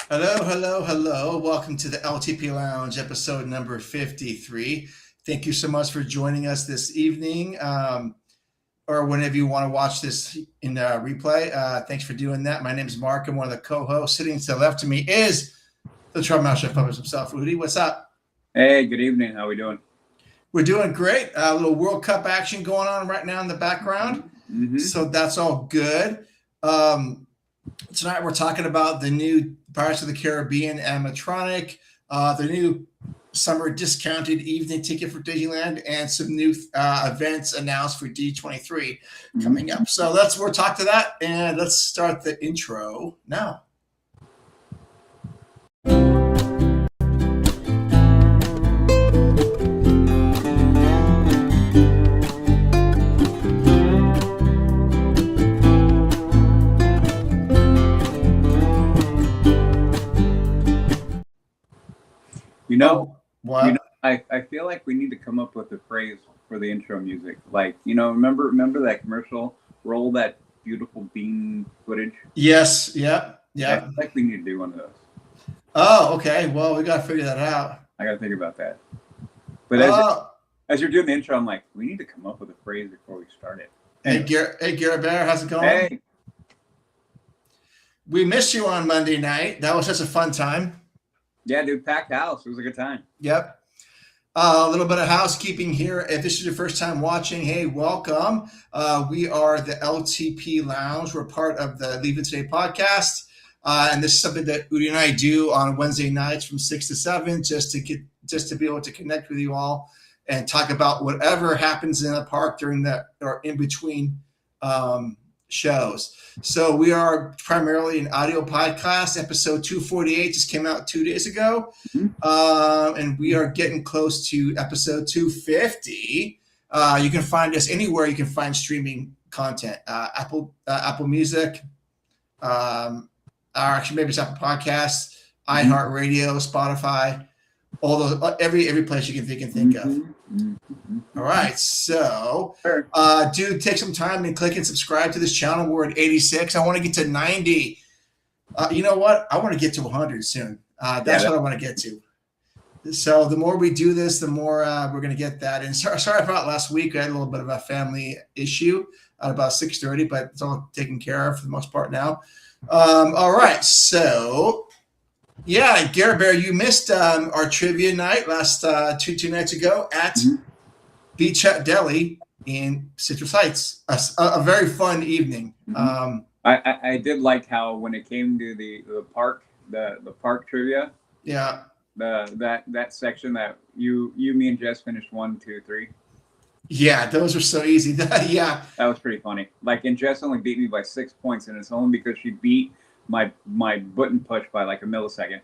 Hello, hello, hello. Welcome to the LTP Lounge, episode number 53. Thank you so much for joining us this evening, or whenever you want to watch this in replay. Thanks for doing that. My name is Mark. I'm one of the co-hosts. Sitting to the left of me is the Troublemaster Puppets himself, Rudy. What's up? Hey, good evening. How we doing? We're doing great. A little World Cup action going on right now in the background. So that's all good. Tonight we're talking about the new Pirates of the Caribbean animatronic, the new summer discounted evening ticket for Disneyland, and some new events announced for D23 coming up. So we'll talk to that, and let's start the intro now. What? I feel like we need to come up with a phrase for the intro music. Like, remember that commercial? Roll that beautiful bean footage. Yes. Yeah. I feel like we need to do one of those. Oh, okay. Well, we got to figure that out. I got to think about that. But as you're doing the intro, I'm like, we need to come up with a phrase before we start it. Anyway. Hey, Garrett Bear, how's it going? Hey. We missed you on Monday night. That was such a fun time. Yeah, dude, packed house. It was a good time. Yep. A little bit of housekeeping here. If this is your first time watching, hey, welcome. We are the LTP Lounge. We're part of the Leave It Today podcast. And this is something that Udi and I do on Wednesday nights from 6 to 7, just to be able to connect with you all and talk about whatever happens in the park during or in between shows. So we are primarily an audio podcast. Episode 248 just came out 2 days ago. And we are getting close to episode 250. You can find us anywhere you can find streaming content. Apple Music, actually maybe it's Apple Podcasts, iHeartRadio, Spotify, all those, every place you can think of. All right, so dude, take some time and click and subscribe to this channel. We're at 86. I want to get to 90. You know what? I want to get to 100 soon. That's what I want to get to. So the more we do this, the more we're going to get that. And sorry about last week. I had a little bit of a family issue at about 6:30, but it's all taken care of for the most part now. All right, so yeah, Garrett Bear, you missed our trivia night last two nights ago at Beach Hut Deli in Citrus Heights. A very fun evening. I did like how when it came to the park trivia. Yeah. That section that me and Jess finished 1, 2, 3. Yeah, those were so easy. Yeah. That was pretty funny. Like, and Jess only beat me by 6 points, and it's only because she beat my button push by like a millisecond.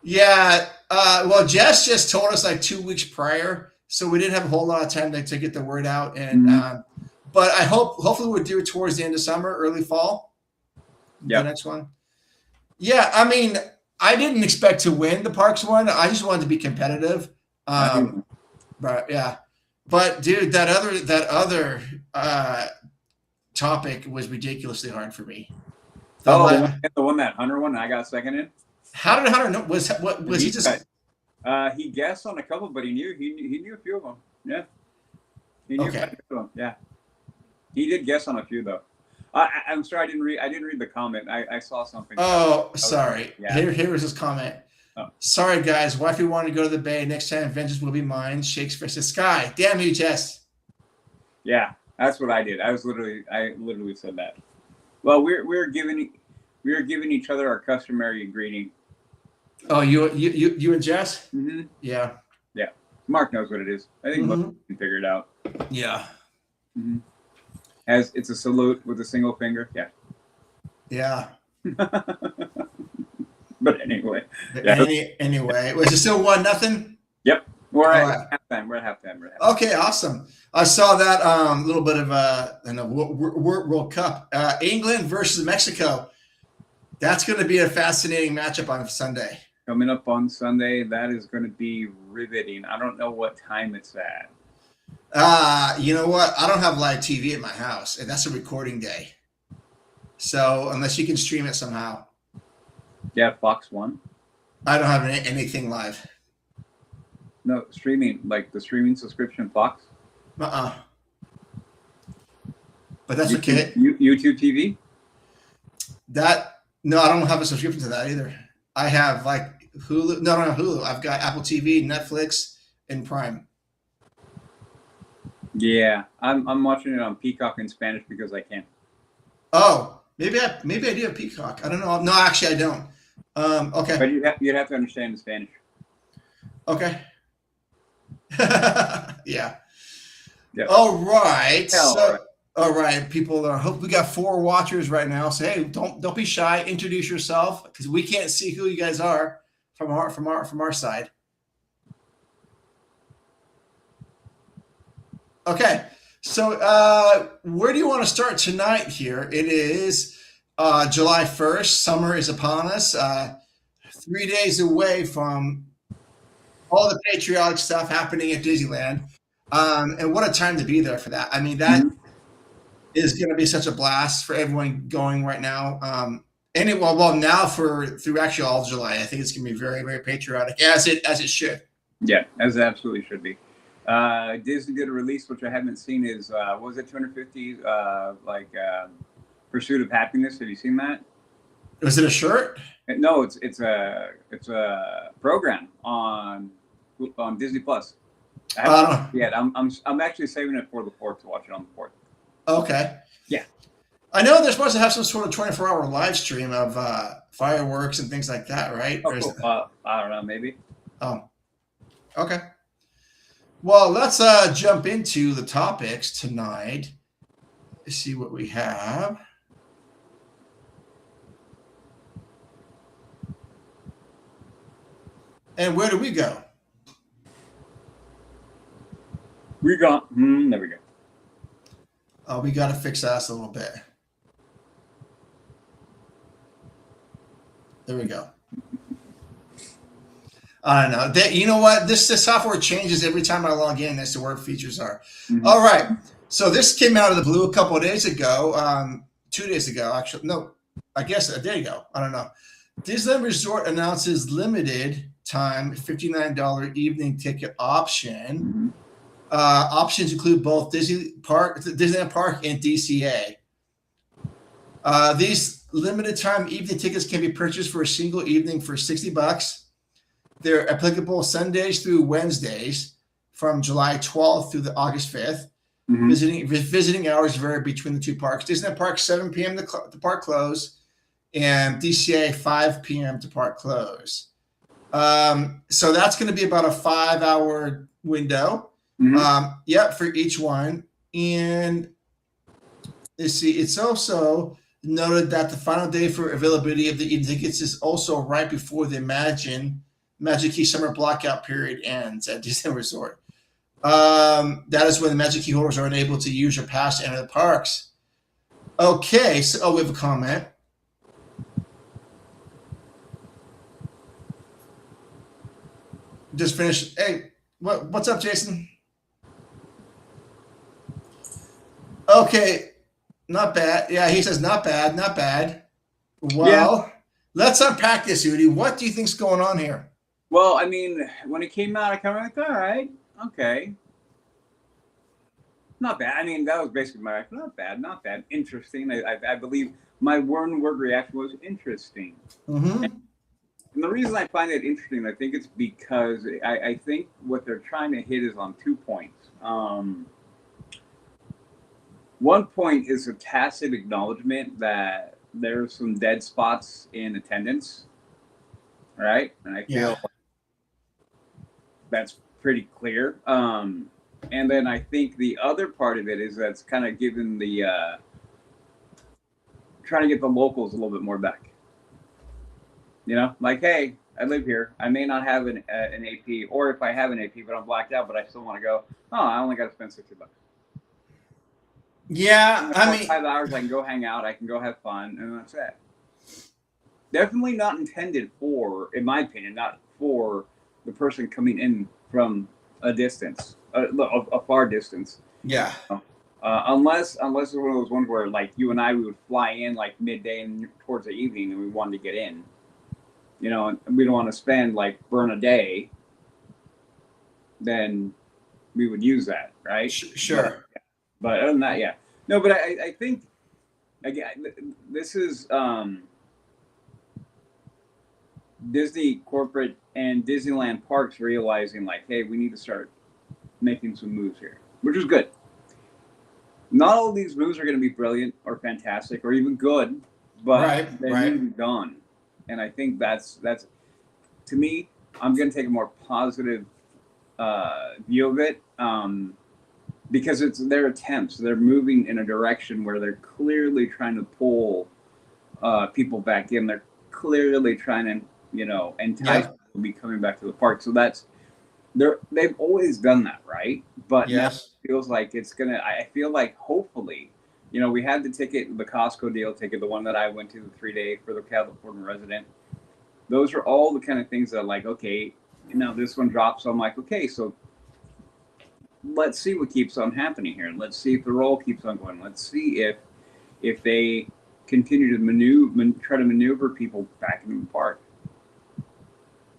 Yeah. Well, Jess just told us like 2 weeks prior, so we didn't have a whole lot of time to get the word out. And but I hopefully we'll do it towards the end of summer, early fall. Yeah. The next one. Yeah, I mean, I didn't expect to win the Parks one. I just wanted to be competitive. But yeah. But dude, that other topic was ridiculously hard for me. The one that Hunter won, I got second in. How did Hunter know? Was he just? He guessed on a couple, but he knew a few of them. Yeah, he knew a few of them. Yeah, he did guess on a few though. I'm sorry, I didn't read the comment. I saw something. Oh, sorry. Yeah. Here was his comment. Oh. Sorry, guys. Wifey wanted to go to the Bay. Next time, vengeance will be mine. Shakes fist the sky. Damn you, Jess. Yeah, that's what I did. I literally said that. Well, we're giving each other our customary greeting. Oh, you and Jess? Mm-hmm. Yeah. Yeah. Mark knows what it is. I think most can figure it out. Yeah. Mm-hmm. As it's a salute with a single finger. Yeah. Yeah. But anyway. Anyway, was it still 1-0? Yep. We're at halftime. Okay, awesome. I saw that little bit of World Cup. England versus Mexico. That's going to be a fascinating matchup on Sunday. Coming up on Sunday, that is going to be riveting. I don't know what time it's at. You know what? I don't have live TV at my house, and that's a recording day. So unless you can stream it somehow, Yeah, Fox One. I don't have anything live. No, streaming, like the streaming subscription Fox. But that's YouTube, okay. YouTube TV. No, I don't have a subscription to that either. I have like Hulu. No, I don't have Hulu. I've got Apple TV, Netflix, and Prime. Yeah, I'm watching it on Peacock in Spanish because I can. Oh, maybe I do have Peacock. I don't know. No, actually, I don't. Okay. But you'd have to understand the Spanish. Okay. Yeah. Yep. All right. Hell, all right, people. I hope we got 4 watchers right now. So hey, don't be shy. Introduce yourself because we can't see who you guys are from our side. Okay. So where do you want to start tonight? Here it is. July 1st. Summer is upon us. 3 days away from all the patriotic stuff happening at Disneyland. And what a time to be there for that. I mean, that is going to be such a blast for everyone going right now. Now through actually all of July, I think it's going to be very, very patriotic as it should. Yeah, as it absolutely should be. Disney did a release, which I haven't seen, is was it 250 Pursuit of Happiness? Have you seen that? Was it a shirt? No, it's a program on Disney Plus. I'm actually saving it for the 4th to watch it on the 4th. Okay. Yeah. I know they're supposed to have some sort of 24-hour live stream of fireworks and things like that, right? Oh, cool. I don't know, maybe. Oh. Okay. Well, let's jump into the topics tonight. Let's see what we have. And where do we go? There we go. Oh, we got to fix us a little bit. There we go. I don't know. You know what? This software changes every time I log in as to where features are. Mm-hmm. All right. So this came out of the blue a couple of days ago. 2 days ago, actually. No, I guess a day ago. I don't know. Disneyland Resort announces limited time $59 evening ticket option. Mm-hmm. Options include both Disneyland Park and DCA. These limited time evening tickets can be purchased for a single evening for $60. They're applicable Sundays through Wednesdays from July 12th through the August 5th. Mm-hmm. Visiting hours vary between the two parks. Disneyland Park 7 p.m. the park close, and DCA 5 p.m. to park close. So that's going to be about a 5-hour window. Mm-hmm. For each one. And let's see, it's also noted that the final day for availability of the evening tickets is also right before the Magic Key summer blackout period ends at Disney Resort. That is when the Magic Key holders are unable to use your pass to enter the parks. Okay, so we have a comment. Just finished. Hey, what's up, Jason? Okay, not bad. Yeah, he says not bad, not bad. Well, Let's unpack this, Udi. What do you think's going on here? Well, I mean, when it came out, I kind of like, all right, okay. Not bad. I mean, that was basically my reaction. Not bad, interesting. I believe my one-word reaction was interesting. Mm-hmm. And the reason I find it interesting, I think it's because I think what they're trying to hit is on 2 points. One point is a tacit acknowledgement that there's some dead spots in attendance, right? And I feel that's pretty clear. And then I think the other part of it is that's kind of given the trying to get the locals a little bit more back. You know, like, hey, I live here. I may not have an AP, or if I have an AP, but I'm blacked out, but I still want to go. Oh, I only got to spend $60. Yeah, I mean, 5 hours, I can go hang out, I can go have fun, and that's it. Definitely not intended for, in my opinion, not for the person coming in from a distance, a far distance. Yeah. Unless it's one of those ones where like you and I we would fly in like midday and towards the evening and we wanted to get in, you know, and we don't want to spend like burn a day, then we would use that, right? Sure. But other than that, yeah. No, but I think again this is Disney corporate and Disneyland parks realizing like, hey, we need to start making some moves here, which is good. Not all of these moves are going to be brilliant or fantastic or even good, but they need to be done. And I think that's to me, I'm going to take a more positive view of it because it's their attempts. They're moving in a direction where they're clearly trying to pull people back in. They're clearly trying to, you know, entice people to be coming back to the park. So they've always done that, right? But now it feels like it's gonna. I feel like hopefully, you know, we had the ticket, the Costco deal ticket, the one that I went to, the 3-day for the California resident. Those are all the kind of things that are like, okay, you know, this one drops. So I'm like, okay, so let's see what keeps on happening here. Let's see if the roll keeps on going. Let's see if they continue to try to maneuver people back into the park,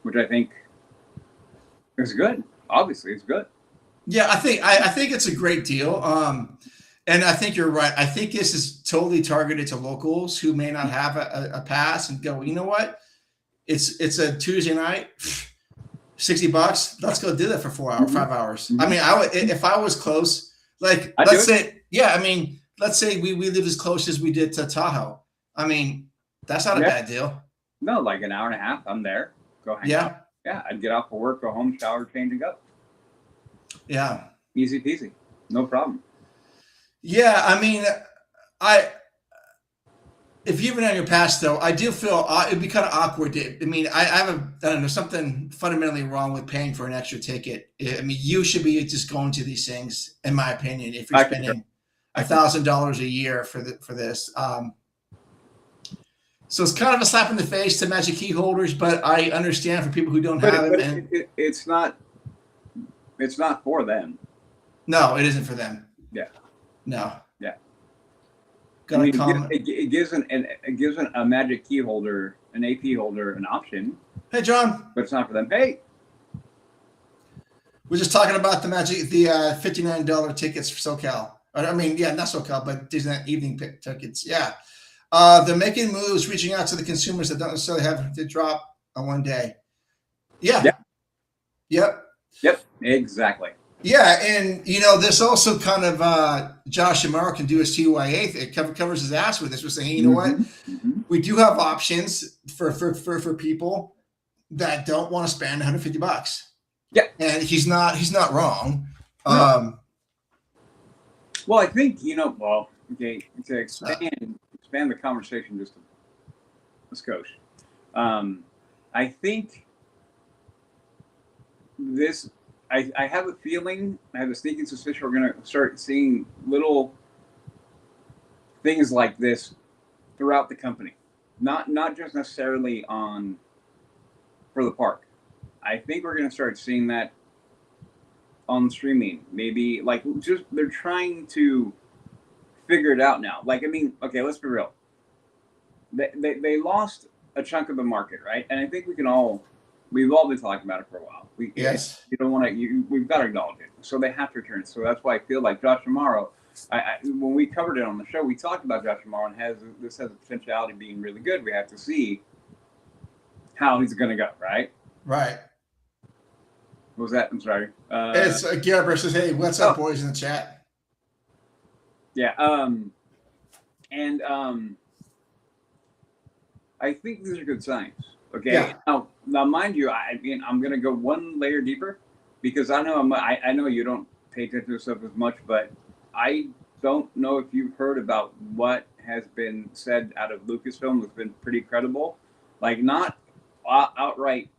which I think is good. Obviously, it's good. Yeah, I think it's a great deal. And I think you're right. I think this is totally targeted to locals who may not have a pass and go, you know what? It's a Tuesday night, $60. Let's go do that for 4 hours, 5 hours. I mean, I would if I was close, like let's say, I mean, let's say we live as close as we did to Tahoe. I mean, that's not a bad deal. No, like an hour and a half. I'm there. Go hang out. Yeah, I'd get off for work, go home, shower, change, and go. Yeah. Easy peasy. No problem. Yeah, I mean, if you've been on your pass, though, I do feel it'd be kind of awkward. I mean, I don't know, something fundamentally wrong with paying for an extra ticket. I mean, you should be just going to these things, in my opinion, if you're spending $1,000 a year for this. So it's kind of a slap in the face to Magic Key holders, but I understand for people who don't have them. It's not for them. No, it isn't for them. Yeah. No. Yeah. I mean, it gives a Magic Key holder, an AP holder, an option. Hey, John. But it's not for them. Hey. We're just talking about the $59 tickets for SoCal. I mean, yeah, not SoCal, but Disneyland evening tickets. Yeah. They're making moves, reaching out to the consumers that don't necessarily have to drop on one day. Yeah. Yep. Exactly. Yeah, and you know, this also kind of Josh Amaro can do his TYA. It covers his ass with this. We're saying, you know what, we do have options for people that don't want to spend $150. Yeah, and he's not wrong. No. Well, I think okay, to expand the conversation just a skosh. I think this. I have a feeling, I have a sneaking suspicion we're going to start seeing little things like this throughout the company. Not just necessarily for the park. I think we're going to start seeing that on streaming. Maybe like just they're trying to figure it out now. Like, I mean, okay, let's be real. They lost a chunk of the market, right? And I think we've all been talking about it for a while. Yes. You don't want to. We've got to acknowledge it. So they have to return. So that's why I feel like Josh Amaro. When we covered it on the show, we talked about Josh Amaro and this has a potentiality of being really good. We have to see how he's going to go. Right. Right. What was that? I'm sorry. It's Garrett versus hey, what's up, boys in the chat? Yeah. And I think these are good signs. Okay. Yeah. Now, mind you, I'm going to go one layer deeper because I know you don't pay attention to stuff as much, but I don't know if you've heard about what has been said out of Lucasfilm that's been pretty credible. Like, not outright,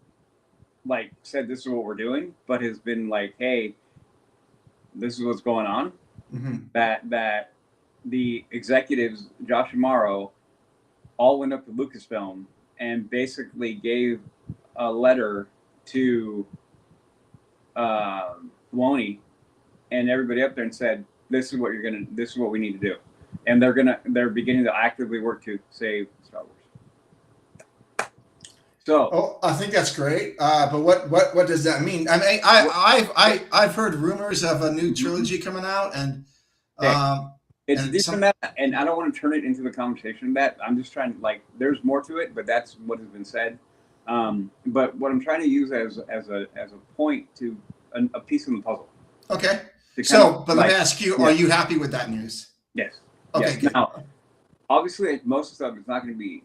like, said this is what we're doing, but has been like, hey, this is what's going on. Mm-hmm. That the executives, Josh Amaro, all went up to Lucasfilm and basically gave a letter to Filoni and everybody up there and said, this is what we need to do, and they're beginning to actively work to save Star Wars. So, I think that's great. But what does that mean? I mean, I've heard rumors of a new trilogy coming out, and it's deep in that, and I don't want to turn it into the conversation of that. I'm just trying to there's more to it, but that's what has been said. But what I'm trying to use as a point to a piece in the puzzle. Okay. So, but let me ask you: are you happy with that news? Yes. Okay. Yes. Good. Now, obviously, most of the stuff is not going to be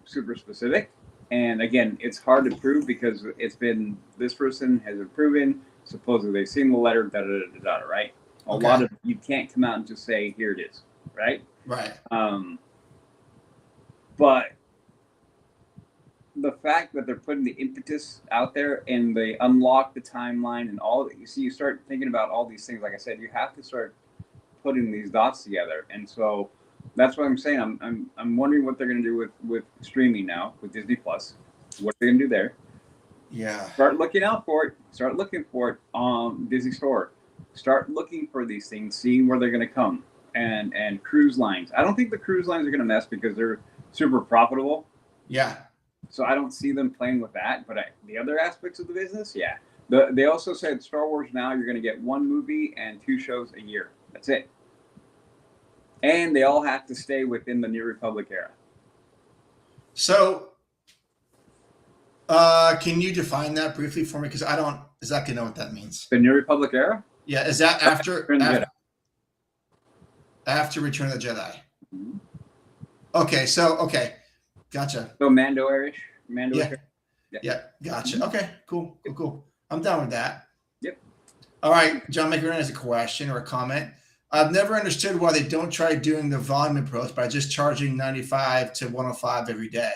super specific, and again, it's hard to prove because it's been this person has been proven. Supposedly, they've seen the letter. Right. A lot of you can't come out and just say here it is. Right. Right. But the fact that they're putting the impetus out there and they unlock the timeline and all that, you start thinking about all these things. Like I said, you have to start putting these dots together, and so that's what I'm saying. I'm wondering what they're going to do with streaming now with Disney Plus. What they're going to do there? Yeah. Start looking out for it. Start looking for it on Disney Store. Start looking for these things, seeing where they're going to come, and cruise lines. I don't think the cruise lines are going to mess because they're super profitable. Yeah. So I don't see them playing with that. But the other aspects of the business, yeah. They also said Star Wars now you're going to get 1 movie and 2 shows a year. That's it. And they all have to stay within the New Republic era. So, can you define that briefly for me? Because I don't exactly know what that means. The New Republic era? Yeah. Is that after Return of the Jedi? Mm-hmm. Okay. So, gotcha. So Mando-ish. Yeah. Gotcha. Mm-hmm. Okay. Cool. I'm down with that. Yep. All right. John McGurn has a question or a comment. I've never understood why they don't try doing the volume approach by just charging 95 to 105 every day.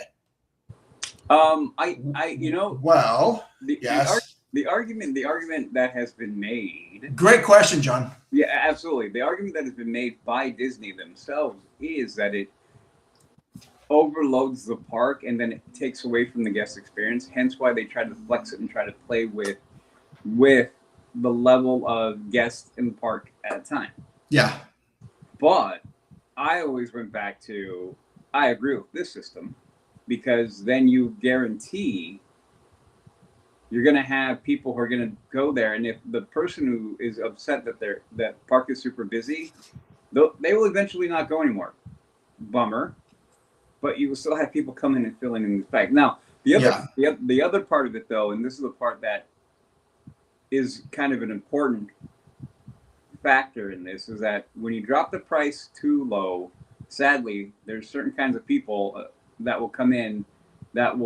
The argument that has been made. Great question, John. Yeah, absolutely. The argument that has been made by Disney themselves is that it overloads the park and then it takes away from the guest experience. Hence why they try to flex it and try to play with the level of guests in the park at a time. Yeah. But I always went back to, I agree with this system because then you guarantee you're going to have people who are going to go there. And if the person who is upset that park is super busy, they will eventually not go anymore. Bummer. But you will still have people coming and filling in this bag. Now, the other part of it, though, and this is the part that is kind of an important factor in this, is that when you drop the price too low, sadly, there's certain kinds of people that will come in that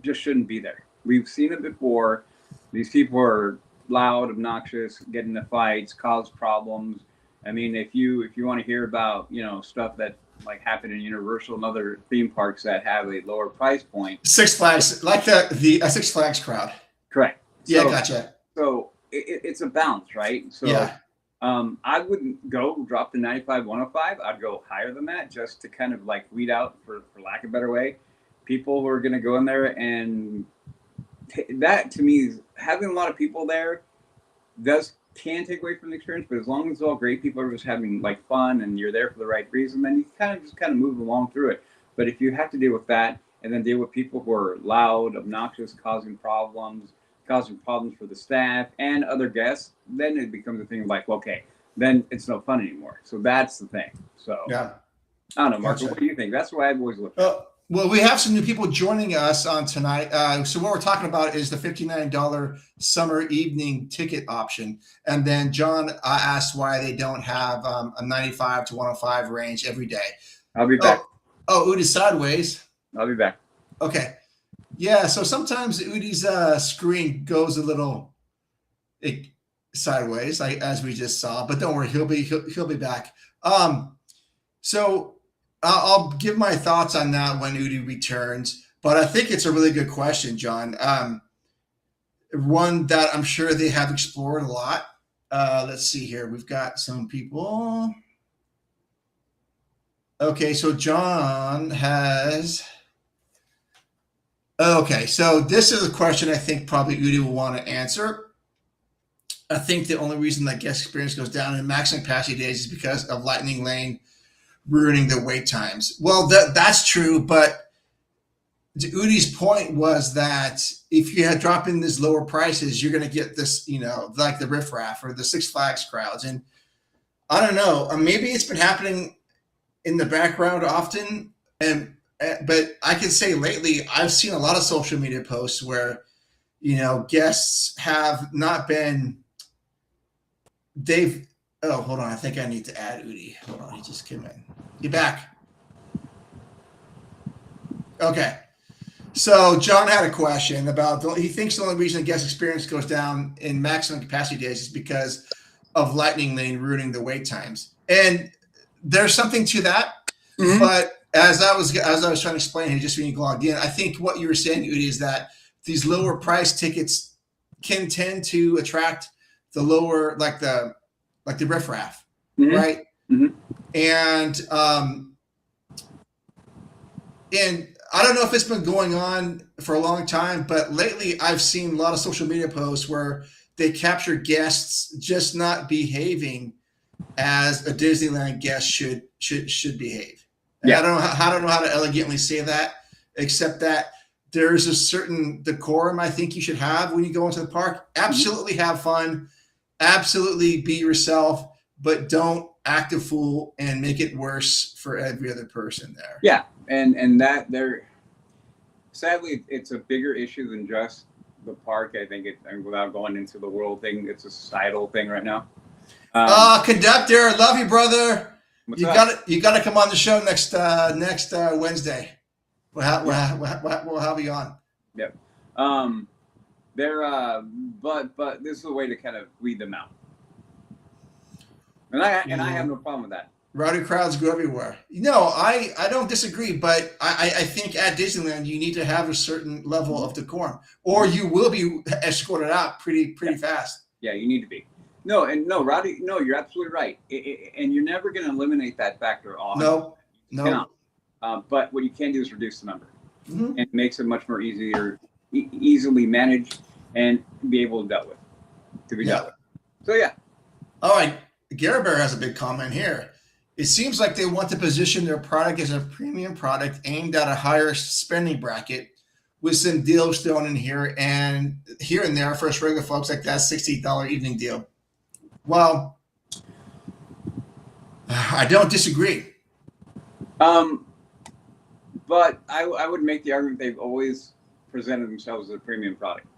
just shouldn't be there. We've seen it before. These people are loud, obnoxious, get into fights, cause problems. I mean, if you want to hear about stuff that happened in Universal and other theme parks that have a lower price point, Six Flags, like the Six Flags crowd. Correct. Yeah, gotcha. So it's a balance, right? So yeah. I wouldn't go drop to 95, 105. I'd go higher than that just to kind of weed out, for lack of a better way, people who are going to go in there. And that, to me, is having a lot of people there can take away from the experience. But as long as it's all great, people are just having fun and you're there for the right reason, then you kind of move along through it. But if you have to deal with that and then deal with people who are loud, obnoxious, causing problems for the staff and other guests, then it becomes a thing okay, then it's no fun anymore. So that's the thing. So yeah, I don't know, Marco, what do you think? That's the way I've always looked at it. Well, we have some new people joining us on tonight. So what we're talking about is the $59 summer evening ticket option. And then John asked why they don't have a 95 to 105 range every day. I'll be back. Udi's sideways. I'll be back. Okay. Yeah, so sometimes Udi's screen goes a little sideways, as we just saw. But don't worry, he'll be back. So I'll give my thoughts on that when Udi returns. But I think it's a really good question, John. One that I'm sure they have explored a lot. Let's see here. We've got some people. Okay, so John has. Okay, so this is a question I think probably Udi will want to answer. I think the only reason that guest experience goes down in maximum capacity days is because of Lightning Lane ruining the wait times. Well, that's true, but Udi's point was that if you had drop in these lower prices, you're going to get this, like the riffraff or the Six Flags crowds. And I don't know, maybe it's been happening in the background often, but I can say lately I've seen a lot of social media posts where guests have not been. Oh, hold on. I think I need to add Udi. Hold on. He just came in. You back? Okay. So John had a question about, he thinks the only reason guest experience goes down in maximum capacity days is because of Lightning Lane ruining the wait times. And there's something to that. Mm-hmm. But as I was trying to explain here, just when you logged in, I think what you were saying, Udi, is that these lower price tickets can tend to attract the lower, like the riffraff, mm-hmm. right? Mm-hmm. And I don't know if it's been going on for a long time, but lately I've seen a lot of social media posts where they capture guests just not behaving as a Disneyland guest should behave. And yeah. I don't know how to elegantly say that, except that there's a certain decorum I think you should have when you go into the park. Absolutely have fun. Absolutely be yourself, but don't act a fool and make it worse for every other person there. Yeah, and that sadly it's a bigger issue than just the park. I think without going into the world thing, it's a societal thing right now. Conductor, love you, brother. You got to come on the show next Wednesday. We'll have you on. Yep. But this is a way to kind of weed them out. And I have no problem with that. Rowdy crowds go everywhere. No, I don't disagree, but I think at Disneyland you need to have a certain level of decorum, or you will be escorted out pretty fast. Yeah, you need to be. No, Rowdy, no, you're absolutely right. And you're never going to eliminate that factor. No. But what you can do is reduce the number, mm-hmm. and it makes it much more easily managed and be able to dealt with. So yeah. All right, Gary Bear has a big comment here. It seems like they want to position their product as a premium product aimed at a higher spending bracket, with some deals thrown in here and there for us regular folks, like that $60 evening deal. Well, I don't disagree. But I would make the argument they've always presented themselves as a premium product.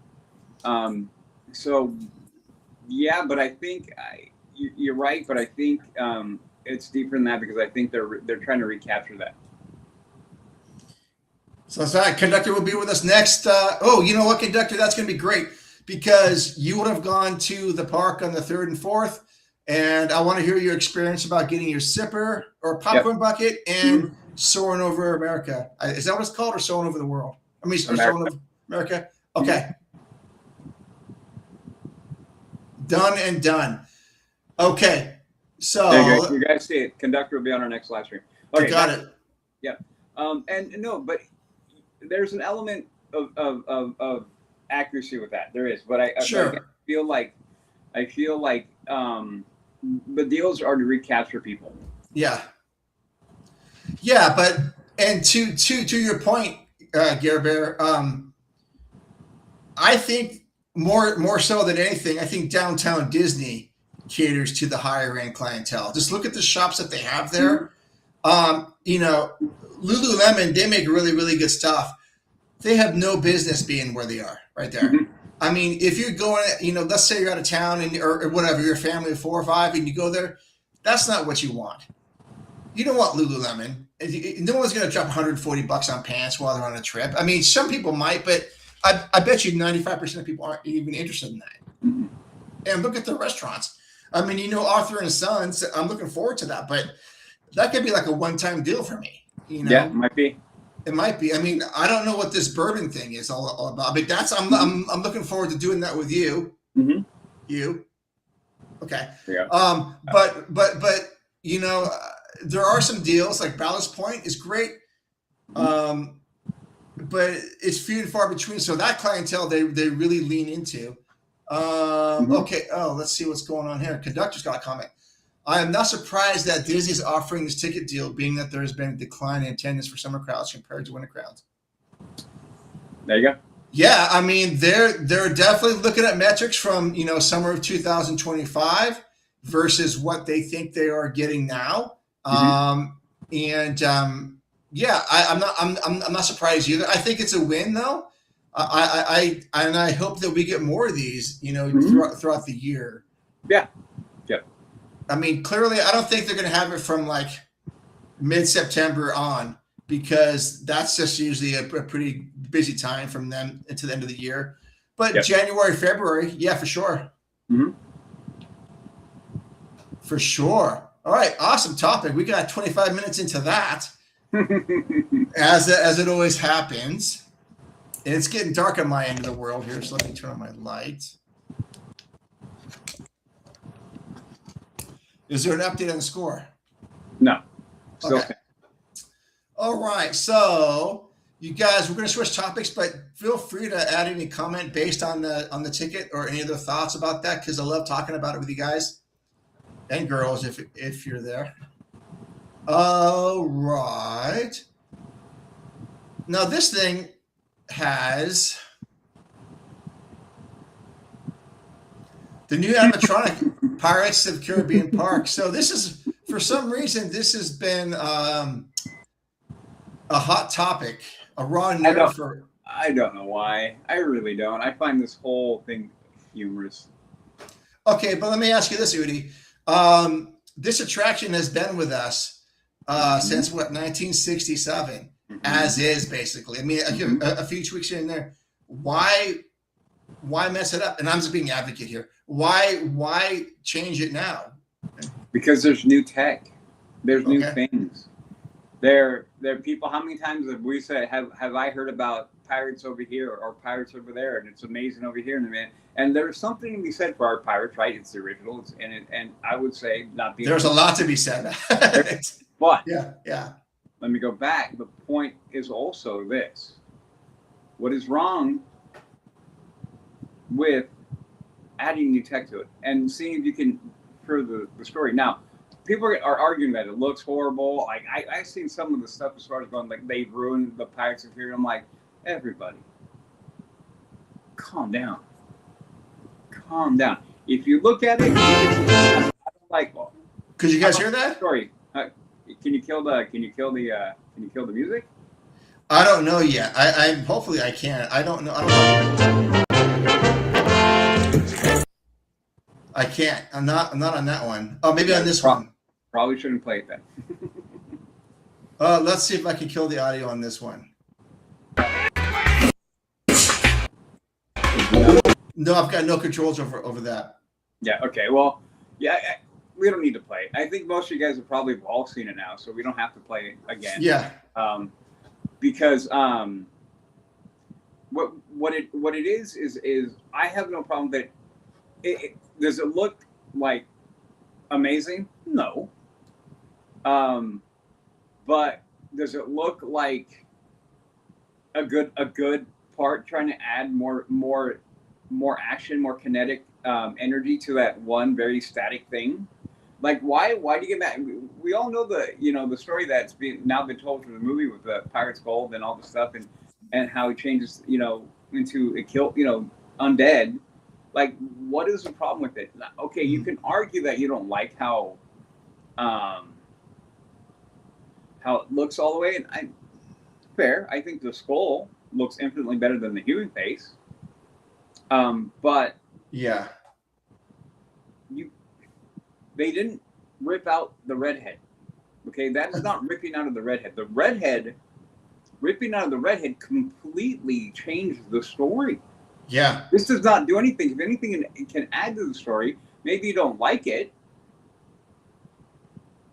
So yeah, but I think you're right. But I think it's deeper than that, because I think they're trying to recapture that. So that's right. Conductor will be with us next. You know what, Conductor? That's going to be great, because you would have gone to the park on the 3rd and 4th, and I want to hear your experience about getting your sipper or popcorn bucket and mm-hmm. soaring over America. Is that what it's called, or soaring over the world? I mean, soaring over America. Okay. Done and done. Okay. So you guys see it. Conductor will be on our next live stream. Okay, got it. Yeah. And no, but there's an element of accuracy with that. There is, but I feel like the deals are to recapture people. Yeah. But and to your point, Gare Bear, I think more so than anything, I think Downtown Disney caters to the higher end clientele. Just look at the shops that they have there. Lululemon, they make really, really good stuff. They have no business being where they are right there. Mm-hmm. I mean, if you're going, let's say you're out of town or whatever, you're a family of 4 or 5 and you go there, that's not what you want. You don't want Lululemon. No one's going to drop $140 on pants while they're on a trip. I mean, some people might, but I bet you 95% of people aren't even interested in that. Mm-hmm. And look at the restaurants. I mean, Arthur and Sons, I'm looking forward to that, but that could be like a one-time deal for me. Yeah, it might be. It might be. I mean, I don't know what this bourbon thing is all about, but I'm looking forward to doing that with you. Mm-hmm. You, okay? Yeah. But there are some deals, like Ballast Point is great, but it's few and far between. So that clientele they really lean into. Okay. Oh, let's see what's going on here. Conductor's got a comment. I am not surprised that Disney is offering this ticket deal, being that there has been a decline in attendance for summer crowds compared to winter crowds. There you go. Yeah, I mean, they're definitely looking at metrics from summer of 2025 versus what they think they are getting now. Yeah, I'm not surprised either. I think it's a win though. I hope that we get more of these, throughout the year. Yeah. Yep. I mean, clearly, I don't think they're going to have it from like mid-September on, because that's just usually a pretty busy time from them into the end of the year. But January, February, yeah, for sure. For sure. All right, awesome topic. We got 25 minutes into that, as it always happens. And it's getting dark on my end of the world here, so let me turn on my light. Is there an update on the score? No. Still okay. All right, so you guys, we're going to switch topics, but feel free to add any comment based on the ticket or any other thoughts about that, because I love talking about it with you guys and girls if you're there. All right. Now this thing has the new animatronic Pirates of the Caribbean Park. So this is, for some reason, this has been a hot topic, a raw nerve for. I don't know why. I really don't. I find this whole thing humorous. Okay, but let me ask you this, Udi. This attraction has been with us since what, 1967, as is basically. I mean, a few tweaks in there. Why mess it up? And I'm just being an advocate here. Why change it now? Because there's new tech. There's new things. There are people. How many times have we said, have I heard about pirates over here or pirates over there, and it's amazing over here, and there's something to be said for our pirates, right? It's the original, and I would say not the. There's a lot to be said. But yeah. Let me go back. The point is also this: what is wrong with adding new tech to it and seeing if you can further the story? Now, people are arguing that it looks horrible. Like I've seen some of the stuff as far as going like they've ruined the Pirates of the Caribbean. I'm like, everybody, calm down. Calm down. If you look at it, I don't like. Could you guys hear that? Story. Can you kill the music? I don't know yet. I hopefully I can. I don't know. I can't. I'm not on that one. Oh, maybe on this one. Probably shouldn't play it then. Let's see if I can kill the audio on this one. No, I've got no controls over that. Yeah. Okay. Well, yeah. We don't need to play it. I think most of you guys have probably all seen it now, so we don't have to play it again. Yeah. Because what it is I have no problem that it does it look like amazing? No. But does it look like a good part trying to add more action, more kinetic energy to that one very static thing? Like why do you get mad? We all know the story that's now been told through the movie with the Pirate's Gold and all the stuff and how he changes into a kill undead. Like, what is the problem with it? Okay, you can argue that you don't like how it looks all the way, and fair. I think the skull looks infinitely better than the human face. But yeah, they didn't rip out the redhead. Okay, that is not ripping out of the redhead. The redhead, ripping out of the redhead completely changed the story. Yeah. This does not do anything. If anything, it can add to the story. Maybe you don't like it,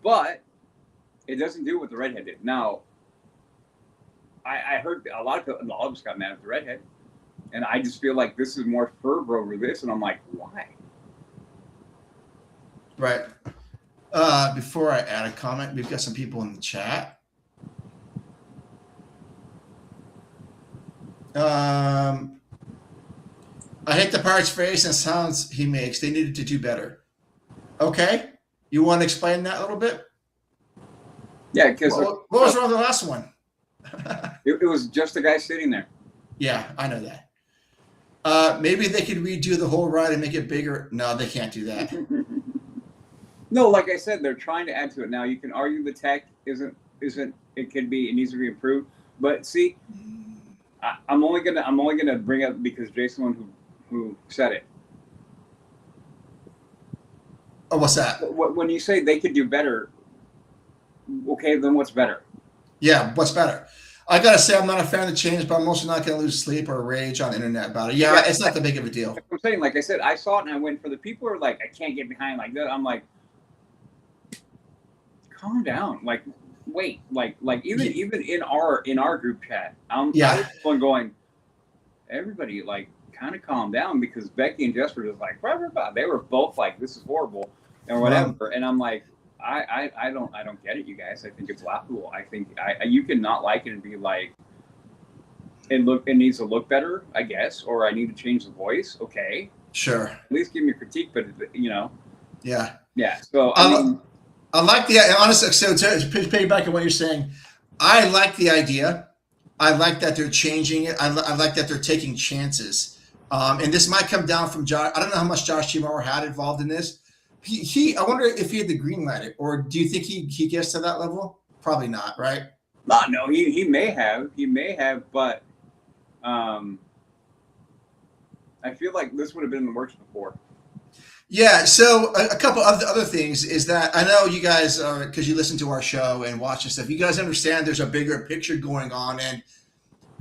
but it doesn't do what the redhead did. Now, I heard a lot of us got mad at the redhead, and I just feel like this is more fervor over this, and I'm like, why? Right. Before I add a comment, we've got some people in the chat. I hate the pirate's face and sounds he makes. They needed to do better. Okay. You want to explain that a little bit? Yeah, because what was wrong with the last one? it was just a guy sitting there. Yeah, I know that. Maybe they could redo the whole ride and make it bigger. No, they can't do that. No, like I said, they're trying to add to it. Now you can argue the tech isn't it needs to be improved. But see, I'm only gonna bring up because Jason who said it. Oh, what's that? When you say they could do better, okay, then what's better? Yeah, what's better? I gotta say, I'm not a fan of the change, but I'm also not gonna lose sleep or rage on the internet about it. Yeah, it's not that big of a deal. I'm saying, like I said, I saw it and I went for the people who are like, I can't get behind like that. I'm like, calm down. Like, wait, like even in our group chat, I was going, everybody like kind of calm down because Becky and Jess were just like, they were both like, this is horrible and whatever. And I'm like, I don't get it, you guys. I think it's laughable. I think you can not like it and be like, it needs to look better, I guess, or I need to change the voice. Okay, sure. At least give me a critique, but yeah. So I like the honestly. So to piggyback on what you're saying, I like the idea. I like that they're changing it. I like that they're taking chances. And this might come down from Josh. I don't know how much Josh Timor had involved in this. I wonder if he had to green light it, or do you think he gets to that level? Probably not, right? No, he may have, but I feel like this would have been in the works before. Yeah. So a couple of the other things is that I know you guys are, because you listen to our show and watch this stuff. You guys understand there's a bigger picture going on, and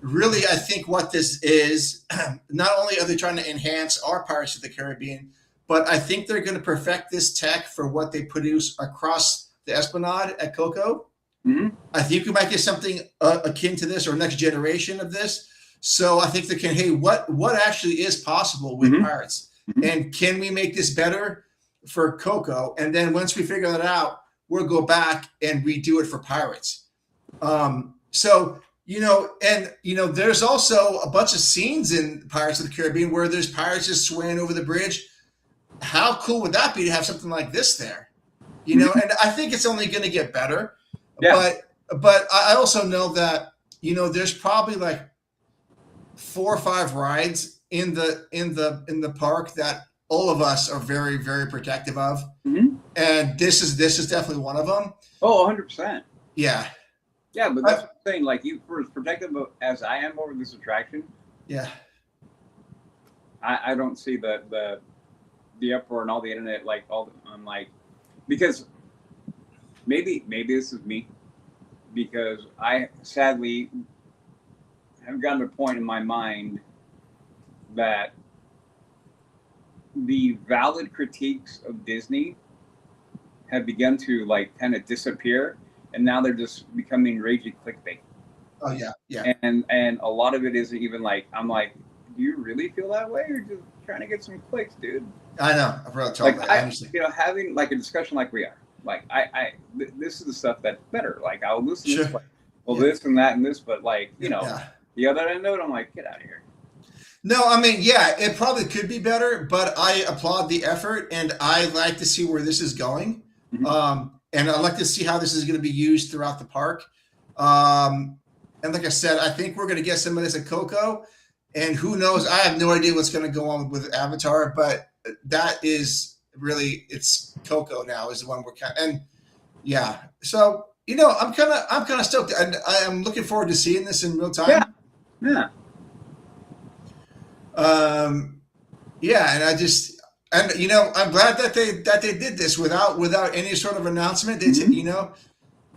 really, I think what this is, not only are they trying to enhance our Pirates of the Caribbean, but I think they're going to perfect this tech for what they produce across the Esplanade at Coco. Mm-hmm. I think we might get something akin to this or next generation of this. So I think they can, hey, what actually is possible with Pirates? Mm-hmm. And can we make this better for Coco? And then once we figure that out, we'll go back and redo it for Pirates. So, there's also a bunch of scenes in Pirates of the Caribbean where there's pirates just swaying over the bridge. How cool would that be to have something like this there? And I think it's only going to get better. Yeah. But I also know that, there's probably like 4 or 5 rides in the park that all of us are very, very protective of. Mm-hmm. And this is definitely one of them. Oh, 100%. Yeah. Yeah, but that's what I'm saying. Like, you were as protective as I am over this attraction. Yeah. I don't see the uproar and all the internet, I'm like, because maybe this is me, because I sadly have gotten to a point in my mind that the valid critiques of Disney have begun to kind of disappear, and now they're just becoming raging clickbait. Oh yeah. And a lot of it isn't even I'm like, do you really feel that way, or just trying to get some clicks, dude? I know. I've really talked about it. Having a discussion like we are, this is the stuff that's better. I'll listen to this, this and that and this, but the other end of it, I'm like, get out of here. No, I mean, yeah, it probably could be better, but I applaud the effort, and I like to see where this is going. Mm-hmm. And I like to see how this is going to be used throughout the park. And like I said, I think we're going to get some of this at Coco, and who knows? I have no idea what's going to go on with Avatar, but that is really, it's Coco now is the one we're and yeah. So, I'm kind of stoked. And I am looking forward to seeing this in real time. Yeah. Yeah, and I'm glad that they did this without any sort of announcement. They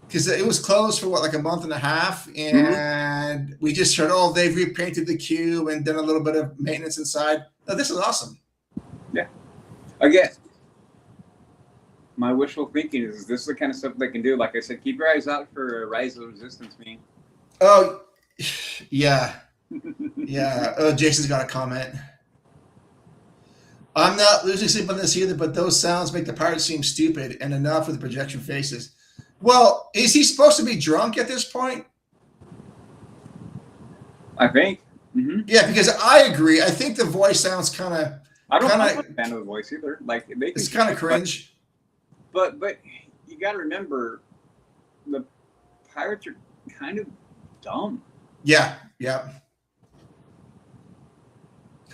because it was closed for a month and a half, and we just heard, they've repainted the queue and done a little bit of maintenance inside. Oh, this is awesome. Yeah. Again, my wishful thinking is this is the kind of stuff they can do. Like I said, keep your eyes out for Rise of Resistance, man. Oh, yeah. Yeah. Oh, Jason's got a comment. I'm not losing sleep on this either, but those sounds make the pirates seem stupid, and enough with the projection faces. Well, is he supposed to be drunk at this point? I think. Mm-hmm. Yeah, because I agree. I think the voice sounds kind of. I'm not a fan of the voice either. Like it's kind of cringe. But you got to remember, the pirates are kind of dumb. Yeah. Yeah,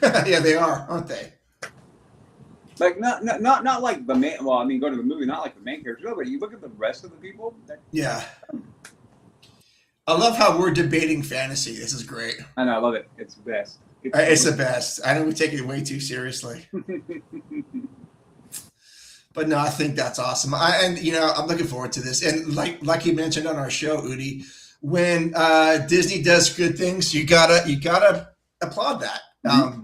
they are, aren't they? Like not like the main. Well, I mean, go to the movie, not like the main characters. No, but you look at the rest of the people. Yeah. I love how we're debating fantasy. This is great. I know, I love it. It's the best. It's the best. I know we take it way too seriously. But no, I think that's awesome. I'm looking forward to this. And like you mentioned on our show, Udi, when Disney does good things, you gotta applaud that. Mm-hmm.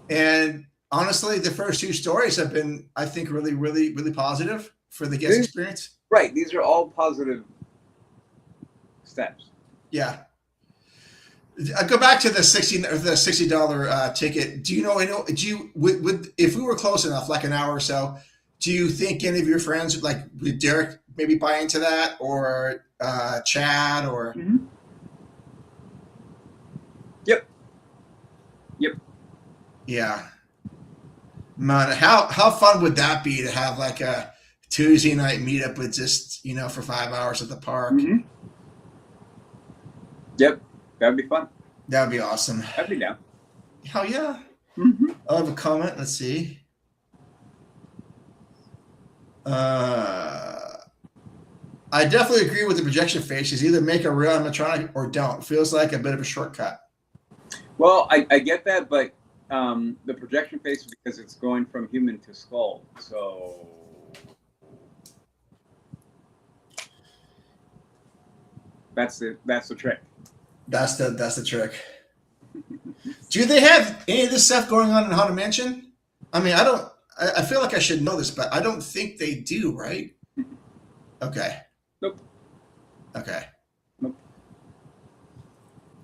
And honestly, the first 2 stories have been, I think, really, really, really positive for the guest experience. Right. These are all positive steps. Yeah. I go back to the $60 ticket. Do you know? If we were close enough, like an hour or so, do you think any of your friends, like would Derek, maybe buy into that, or Chad, or? Mm-hmm. Yep. Yeah. Man, how fun would that be to have like a Tuesday night meetup with just for 5 hours at the park? Mm-hmm. Yep. That'd be fun. That would be awesome. I'd be down. Hell yeah. Mm-hmm. I'll have a comment. Let's see. I definitely agree with the projection faces. Either make a real animatronic or don't. Feels like a bit of a shortcut. Well, I get that, but the projection face, because it's going from human to skull. So that's the trick. That's the trick. Do they have any of this stuff going on in Haunted Mansion? I mean, I feel like I should know this, but I don't think they do, right? Okay. Nope. Okay. Nope.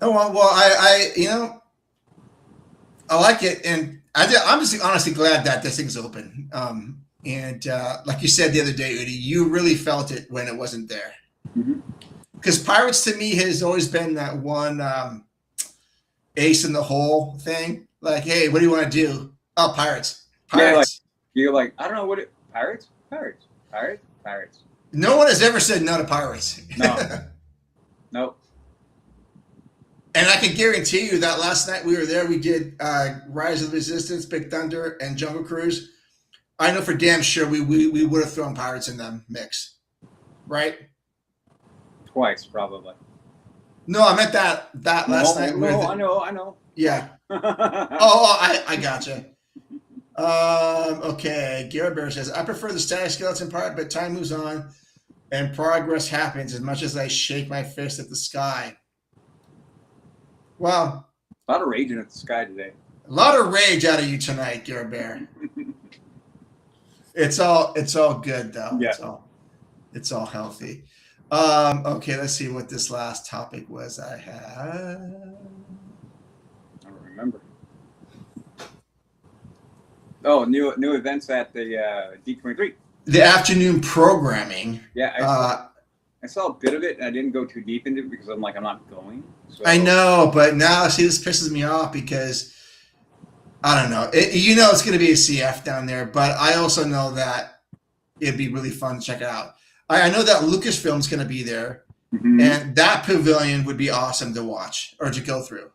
Oh well, I like it, and I'm just honestly glad that this thing's open. And like you said the other day, Udi, you really felt it when it wasn't there. Because Pirates to me has always been that one ace in the hole thing. Like, hey, what do you want to do? Oh, Pirates. Pirates. Yeah, you're like, I don't know what Pirates. No one has ever said no to Pirates. No. Nope. And I can guarantee you that last night we were there, we did Rise of the Resistance, Big Thunder, and Jungle Cruise. I know for damn sure we would have thrown Pirates in the mix, right? Twice, probably. No, I meant that last night. No, I know. Yeah. I gotcha. Okay. Garrett Bear says, I prefer the static skeleton part, but time moves on and progress happens as much as I shake my fist at the sky. Wow. A lot of raging at the sky today. A lot of rage out of you tonight, Garrett Bear. It's all good though. Yeah. It's all healthy. Okay, let's see what this last topic was I had. I don't remember. Oh, new events at the D23. The afternoon programming. Yeah, I saw a bit of it, and I didn't go too deep into it because I'm not going. So. I know, but now see, this pisses me off because I don't know. It's going to be a CF down there, but I also know that it'd be really fun to check it out. I know that Lucasfilm's going to be there, and that pavilion would be awesome to watch or to go through.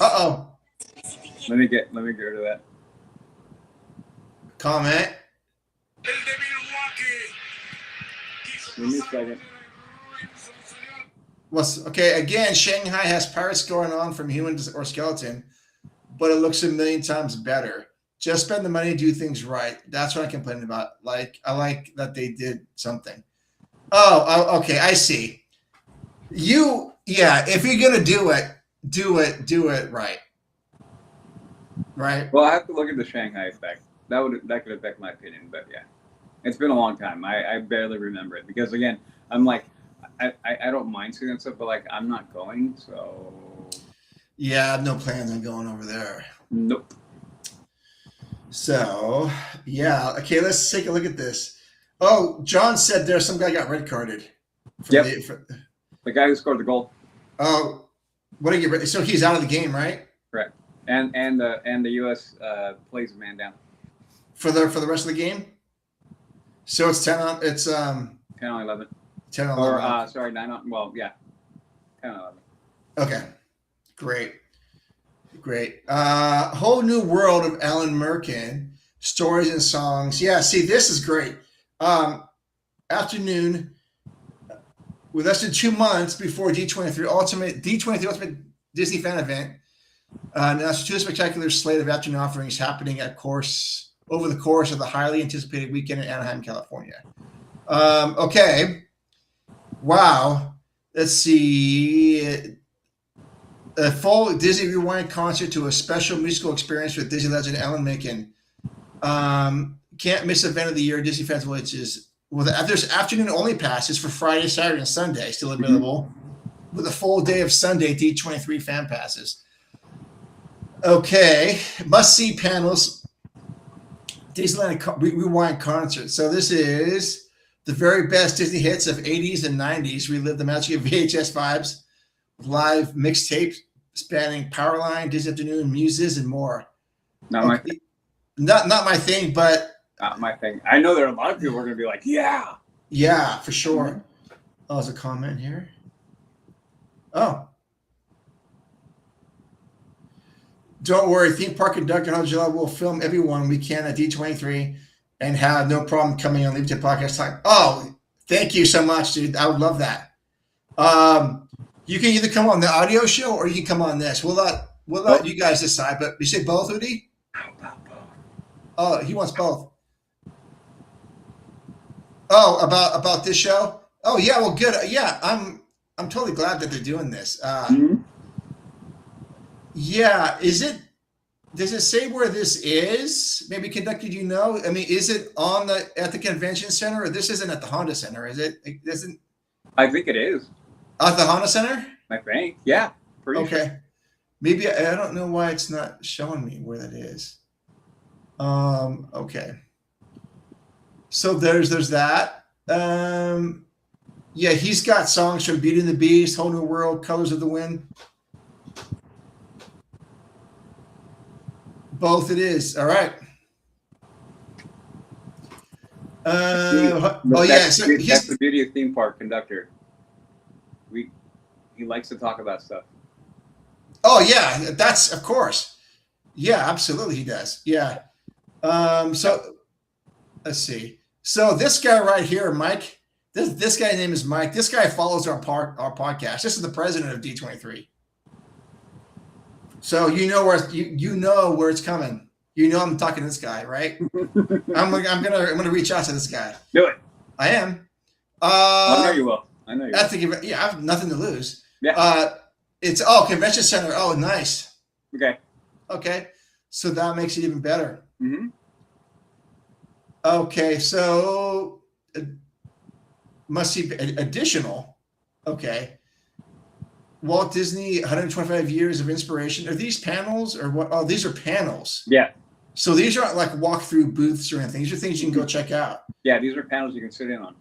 Uh-oh. Let me get rid of that. Comment. Give me a second. Okay, again, Shanghai has pirates going on from human or skeleton, but it looks a million times better. Just spend the money to do things right. That's what I complained about. Like, I like that they did something. Oh, okay, I see. If you're gonna do it right. Right. Well, I have to look at the Shanghai effect. That could affect my opinion, but yeah, it's been a long time. I barely remember it because again, I'm like, I don't mind seeing that stuff, but like I'm not going, so. Yeah, I have no plans on going over there. Nope. So yeah, okay, let's take a look at this. Oh, John said there's some guy got red carded. The guy who scored the goal. Oh, What do you get? So he's out of the game, right? Correct. And the U.S. Plays a man down For the rest of the game. So it's 10 on. It's 10 on 11. 10 on Or 11. sorry, 9 on. Well, yeah, 10 on 11. Okay, great. Whole new world of Alan Merkin, stories and songs. Yeah, see, this is great. Afternoon, with less than 2 months before D23 Ultimate Disney fan event. Now, it's two spectacular slate of afternoon offerings happening over the course of the highly anticipated weekend in Anaheim, California. Okay. Wow. Let's see. A full Disney Rewind concert to a special musical experience with Disney legend Alan Menken. Can't miss event of the year, Disney Festival, which is there's afternoon only passes for Friday, Saturday, and Sunday still available, with a full day of Sunday D23 fan passes. Okay, must see panels. Disneyland Rewind concert. So this is the very best Disney hits of 80s and 90s. Relive the magic of VHS vibes. Live mixtapes spanning Powerline, Disney Afternoon, Muses, and more. Not my thing. Not my thing, but Not my thing. I know there are a lot of people who are going to be like, yeah. Yeah, for sure. Oh, there's a comment here. Oh. Don't worry, Theme Park Conductor and July will film everyone we can at D23 and have no problem coming on Leave to Podcast Time. Oh, thank you so much, dude. I would love that. You can either come on the audio show or you can come on this. We'll let you guys decide. But you say both, Udi? How about both? Oh, he wants both. Oh, about this show? Oh yeah, well, good. Yeah, I'm totally glad that they're doing this. Yeah, does it say where this is? Maybe Conductor, you know? I mean, is it at the convention center, or this isn't at the Honda Center, is it? It isn't I think it is. at the Honda Center? I think. Yeah. Pretty sure. Okay. Maybe I don't know why it's not showing me where that is. Okay. So there's that. Yeah, he's got songs from Beauty and the Beast, Whole New World, Colors of the Wind. Both it is. All right. Yeah. So that's the beauty of Theme Park Conductor. He likes to talk about stuff. Oh yeah, that's of course. Yeah, absolutely, he does. Yeah. So let's see. So this guy right here, Mike. This guy's name is Mike. This guy follows our podcast. This is the president of D23. So you know where it's coming. You know I'm talking to this guy, right? I'm gonna reach out to this guy. Do it. I am. I know you will. I know you will. Yeah, I have nothing to lose. Yeah. It's convention center. Oh, nice. Okay. So that makes it even better. Mm-hmm. Okay, so must see additional. Okay. Walt Disney, 125 years of inspiration. Are these panels or what? Oh, these are panels. Yeah. So these aren't like walk-through booths or anything. These are things you can go check out. Yeah, these are panels you can sit in on.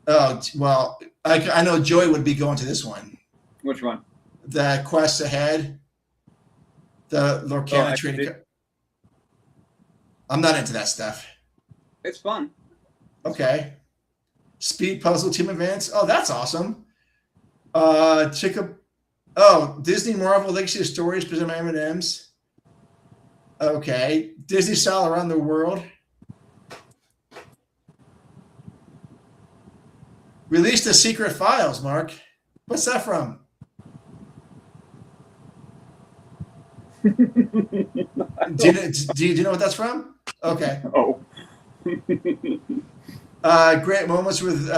Oh, well, I know Joy would be going to this one. Which one? The Quest Ahead. The Lorcana Trading. I'm not into that stuff. It's fun. Okay. Speed Puzzle Team Events. Oh, that's awesome. Disney Marvel Legacy of Stories present by M&M's. Okay. Disney Style Around the World. Release the Secret Files, Mark. What's that from? Do you know what that's from? Okay. Oh. Great moments with.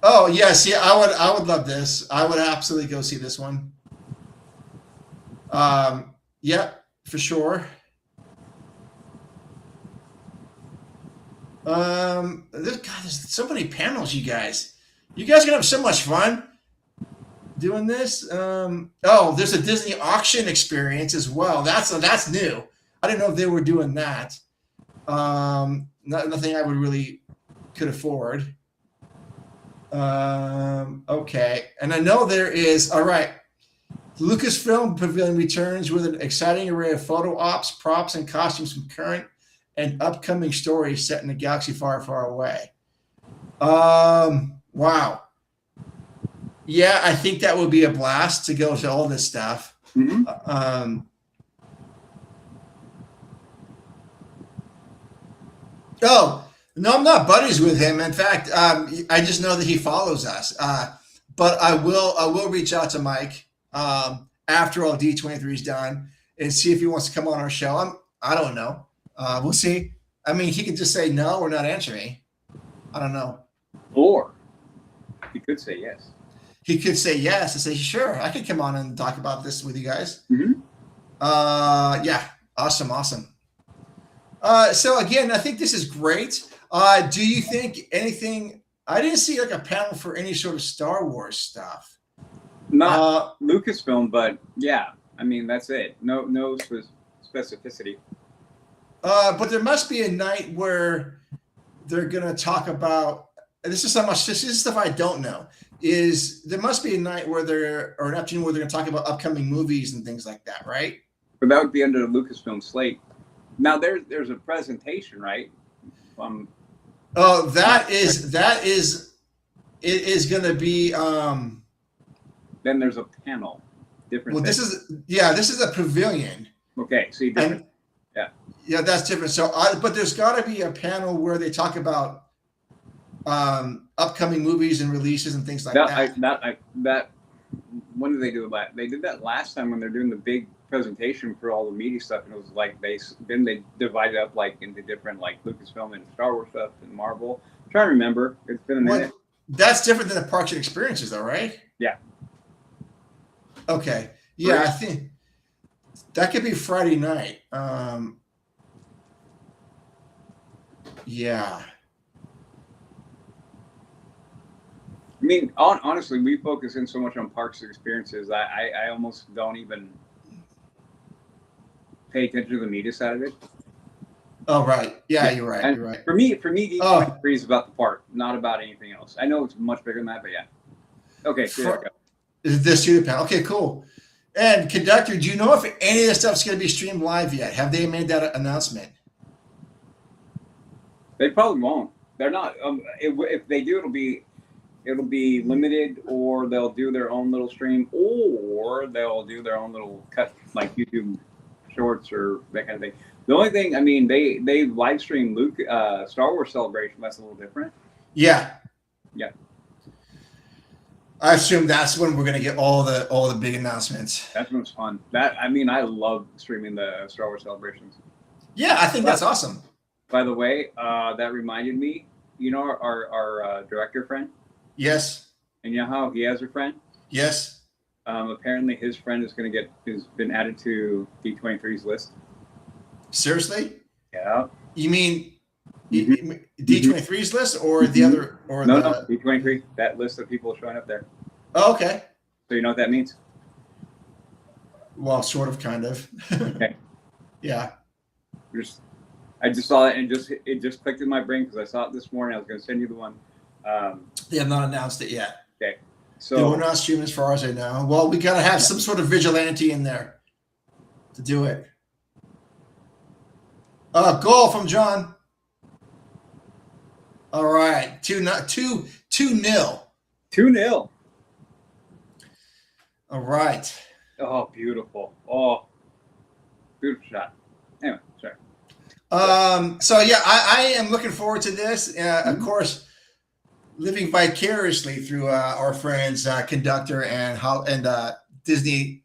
Oh yeah, see, I would love this. I would absolutely go see this one. Yeah, for sure. There's so many panels, you guys. You guys are gonna have so much fun doing this. There's a Disney auction experience as well. That's new. I didn't know if they were doing that. Nothing I would really could afford. Okay, and I know there is. All right, The Lucasfilm Pavilion returns with an exciting array of photo ops, props, and costumes from current and upcoming stories set in a galaxy far, far away. Wow. Yeah, I think that would be a blast to go to all this stuff. Mm-hmm. Oh, no, I'm not buddies with him. In fact, I just know that he follows us. But I will reach out to Mike after all D23 is done and see if he wants to come on our show. I don't know. We'll see. I mean, he could just say no or not answer me. I don't know. Or he could say yes. He could say yes and say, sure, I could come on and talk about this with you guys. Mm-hmm. Yeah, awesome. So again, I think this is great. Do you think anything? I didn't see like a panel for any sort of Star Wars stuff. Not Lucasfilm, but yeah, I mean that's it. No specificity. But there must be a night where they're gonna talk about. This is stuff I don't know. There must be a night where or an afternoon where they're gonna talk about upcoming movies and things like that, right? But that would be under the Lucasfilm slate. Now there's a presentation, right? Oh, it is going to be. Then there's a panel. Different. Well, this is a pavilion. Okay, see, different. Yeah, that's different. So, but there's got to be a panel where they talk about upcoming movies and releases and things like that. When did they do that? They did that last time when they're doing the big presentation for all the media stuff, and it was like they divided up like into different like Lucasfilm and Star Wars stuff and Marvel. I'm trying to remember. It's been a minute. That's different than the Parks and Experiences, though, right? Yeah. Okay. Yeah, right. I think that could be Friday night. Yeah. I mean, honestly, we focus in so much on Parks and Experiences. I almost don't even pay attention to the media side of it. Oh, right. Yeah, you're right. And you're right. For me, D23 is about the park, not about anything else. I know it's much bigger than that, but yeah. Okay, so there we go. Is this student panel? Okay, cool. And conductor, do you know if any of this stuff's going to be streamed live yet? Have they made that announcement? They probably won't. They're not. If they do, it'll be limited, or they'll do their own little stream, or they'll do their own little cut, like YouTube shorts or that kind of thing. The only thing, I mean, they live stream Star Wars Celebration. That's a little different. Yeah. Yeah. I assume that's when we're gonna get all the big announcements. That's when it's fun. I love streaming the Star Wars Celebrations. Yeah, I think that's awesome. By the way, that reminded me. You know our director friend. Yes. And you know how he has a friend? Yes. Apparently his friend has been added to D23's list. Seriously? Yeah. You mean D23's list or the other No, D23, that list of people showing up there. Oh, okay. So you know what that means? Well, sort of, kind of. Okay. Yeah. I just saw it and it just clicked in my brain because I saw it this morning. I was going to send you the one. They have not announced it yet. Okay. So they will not stream as far as I know. Well, we got to have some sort of vigilante in there to do it. Goal from John. All right. 2-0. 2-0. All right. Oh, beautiful. Oh, beautiful shot. Anyway, sorry. So yeah, I am looking forward to this. Of course, living vicariously through our friends Conductor and Disney,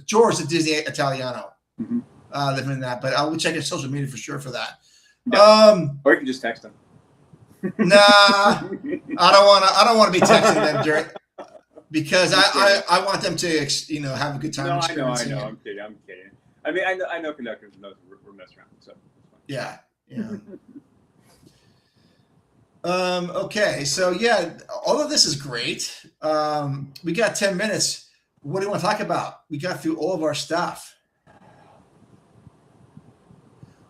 George the Disney Italiano, living in that. But I will check his social media for sure for that. Yeah. Or you can just text him. Nah, I don't want to be texting them during because I want them to have a good time. No, I know. I'm kidding. I mean, I know Conductor knows we're messing around, so. Yeah. Okay, so yeah, all of this is great. We got 10 minutes. What do you want to talk about? We got through all of our stuff.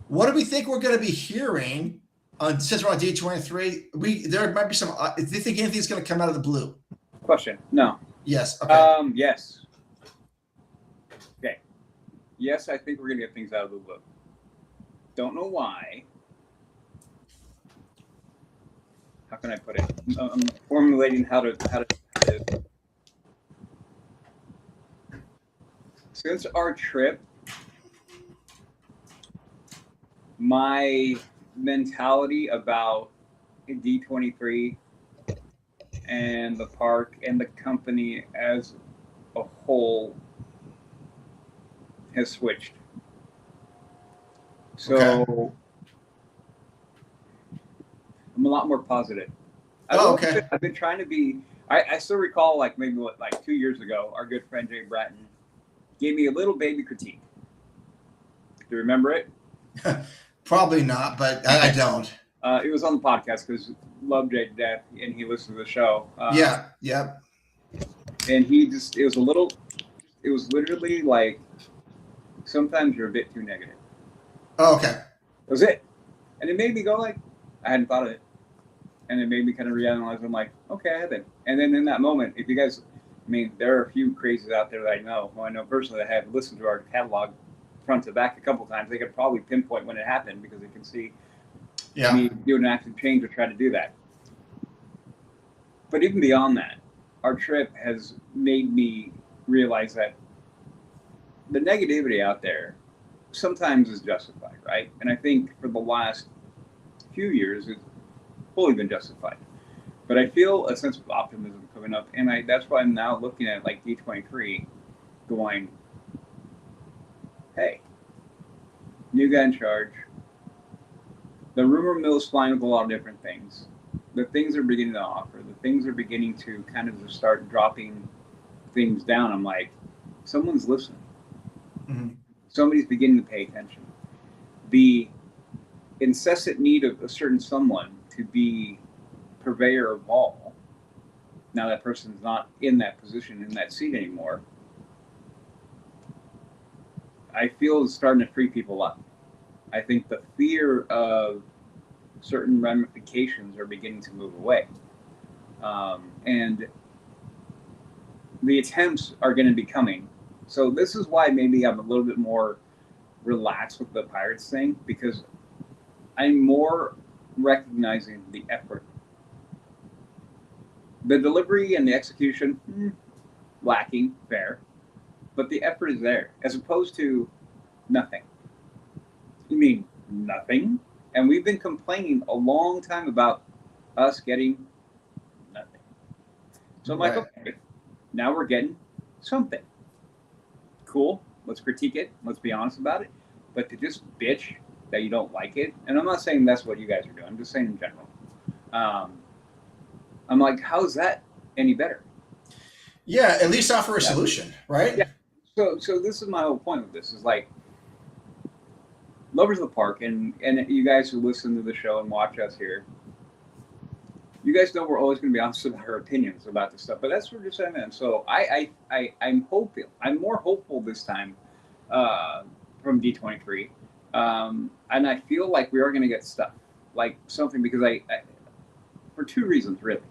What do we think we're going to be hearing since we're on D23? There might be some. Do you think anything's going to come out of the blue? Question. No. Yes. Okay. Yes. Yes, I think we're going to get things out of the loop. Don't know why. How can I put it? I'm formulating how to. Since our trip, my mentality about D23 and the park and the company as a whole has switched. So okay. I'm a lot more positive. Okay. I've been trying to be. I still recall like maybe like 2 years ago, our good friend Jay Bratton gave me a little baby critique. Do you remember it? Probably not, but I don't. It was on the podcast because loved Jay to death, and he listened to the show. Yeah. And it was literally like, sometimes you're a bit too negative. Oh, okay. That was it. And it made me go like, I hadn't thought of it. And it made me kind of reanalyze. I'm like, okay, I have been. And then in that moment, if you guys, I mean, there are a few crazies out there that I know, who I know personally that have listened to our catalog front to back a couple times. They could probably pinpoint when it happened because they can see me doing an active change or try to do that. But even beyond that, our trip has made me realize that the negativity out there sometimes is justified, right? And I think for the last few years, it's fully been justified. But I feel a sense of optimism coming up, and that's why I'm now looking at like D23 going, hey, new guy in charge. The rumor mill is flying with a lot of different things. The things are beginning to offer. The things are beginning to kind of just start dropping things down. I'm like, someone's listening. Mm-hmm. Somebody's beginning to pay attention. The incessant need of a certain someone to be purveyor of all, now that person's not in that position, in that seat anymore, I feel is starting to free people up. I think the fear of certain ramifications are beginning to move away. And the attempts are going to be coming. So this is why maybe I'm a little bit more relaxed with the Pirates thing, because I'm more recognizing the effort. The delivery and the execution, lacking, fair, but the effort is there, as opposed to nothing. You mean nothing? And we've been complaining a long time about us getting nothing. So I'm like, okay, now we're getting something. Cool, let's critique it, let's be honest about it. But to just bitch that you don't like it, and I'm not saying that's what you guys are doing, I'm just saying in general. I'm like, how's that any better? Yeah, at least offer a solution, right? Yeah. So this is my whole point with this, is like, lovers of the park, and you guys who listen to the show and watch us here, you guys know we're always going to be honest about our opinions about this stuff, but that's what we're just saying. And so I'm hoping, I'm more hopeful this time from D23, and I feel like we are going to get stuff, like something, because I for two reasons, really.